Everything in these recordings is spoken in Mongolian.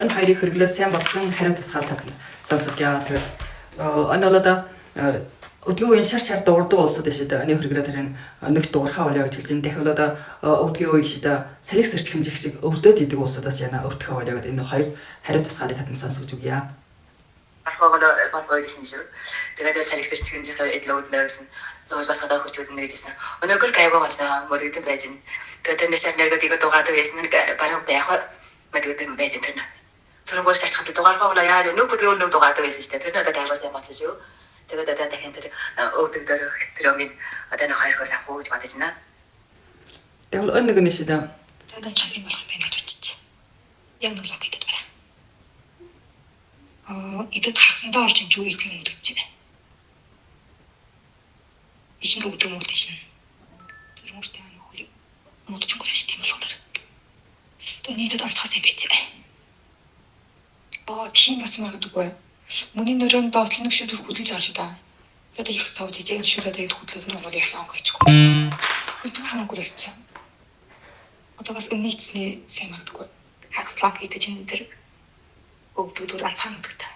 Энэ хоёрыг хэрэглээс сайн болсон хариу тусгаалтад сонсож яа. Тэгээд энэ бол одоо өдгөө энэ шар дуурдаг улсууд биш дээ. Энэ хэрэглээ тэрэн нэг дуурхаа болоо гэж хэлж байна. Дахиад одоо өдгөө үе шидэ салхи сэрч хэмжих шиг өвдөд идэг улсуудаас яна өвдөхөө болоо гэдэг энэ хоёр хариу тусгаалыг татан сонсож үгье. Архагolo баргойлсэн шиг. Тэгээд салхи сэрч хэмжих эдлүүд нэгсэн. Зоож басгадаа хүчүүд нэгжсэн. Өнөөдөр гайгүй басна мөрөгдөн байж байна. Тэгээд тэрнээс нэргээд игээ дугаадаг байсан нэг баруун байх мөрөгдөн байж байна. Тэрнгөр шатхад дугаархаа яа нэг бүдгөө нэг дугаадаг байсан шүү дээ. Тэр надад гайгүй юм байна шүү. Тэгээд одоо дахин тэр өвдөг дээр тэр өмнө одоо нэг хоёроос авах гэж бодож байна. Тэгвэл өнөг нь шидэ. Тэгээд чамын болох байна гэж бодчих. Яг нэг л гэдэг байна. Идэд хагсандаа орж юм юу идэл мөрөгдөж байна. Ичнэ өвдөг мөрөгдөж байна. Тэр мөртэй нэг хөл модч өнгөрөж тийм болохоор. Тэгээд нийтэд онцгой байж байна. Тийм бас магадгүй. Мөний нөрөөнд доотлох нэг шүдүр хөдөлж байгаа шүү дээ. Одоо их цав жижиг шүлээд тэгээд хөдлөөд нь бол их авах гэж. Хөдөлгөх хамаагүй л хэвчээ. Одоо бас өмнөдсний сайн магадгүй. Хагслаг гэдэг чинь тэр өвдөгдөр анцаанагддаг.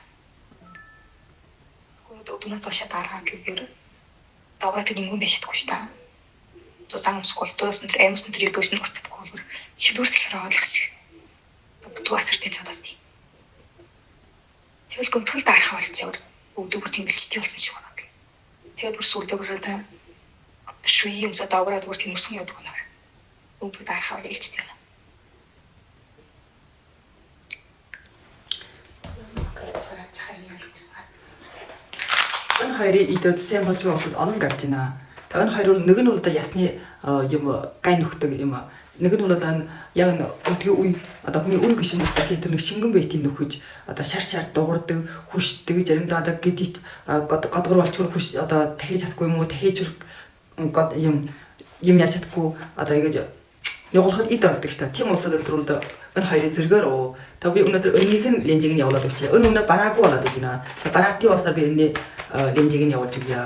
Хөөд өвдөнө цаашаа дараа гэхээр давраад ингэн байж чадахгүй шүү дээ. Зузаан скульптуроос нь тэр амьс нь тэр өвдөж нь хүртдэггүй. Шилүүрсэлээр оолох шиг. Өвдөө асартай чадаас тийм. Тэгэл гомтгол дарах болцсон юм. Өвдөг бүр тэмгэлжтэй болсон шиг байна. Тэгээд бүр сүлдээ бүр та шуй юм за давраад бүр тийм өсгөн явдаг байна. Өвдөг дарах болчихтой байна. Энэ хоёрын идэд сайн болж байгаа улсууд олон гарч байна. Тэгээд энэ хоёр бол нэг нь бол одоо ясны юм гай нөхдөг юм. Нэг нь бол одоо яг өдгөө үе одоо хүний үе гişин усах тэр нэг шингэн байтын нөхөж одоо шар дуурдаг, хүшдэг, заримдаа одоо гэдийт годгор болчихвол хүш одоо дахиж чадахгүй юм уу, дахиж год юм яаж чадахгүй одоо ингэж явуулахад ид ордог шүү дээ. Тийм улсууд өдрөнд энэ хоёрын зэргээр та би өнөөдөр өннийх нь ленжийг нь явуулаад өгчээ. Өнөө бараагүй болоод байна. Бараати басаар би энэ ленжийг нь явуулж өгье.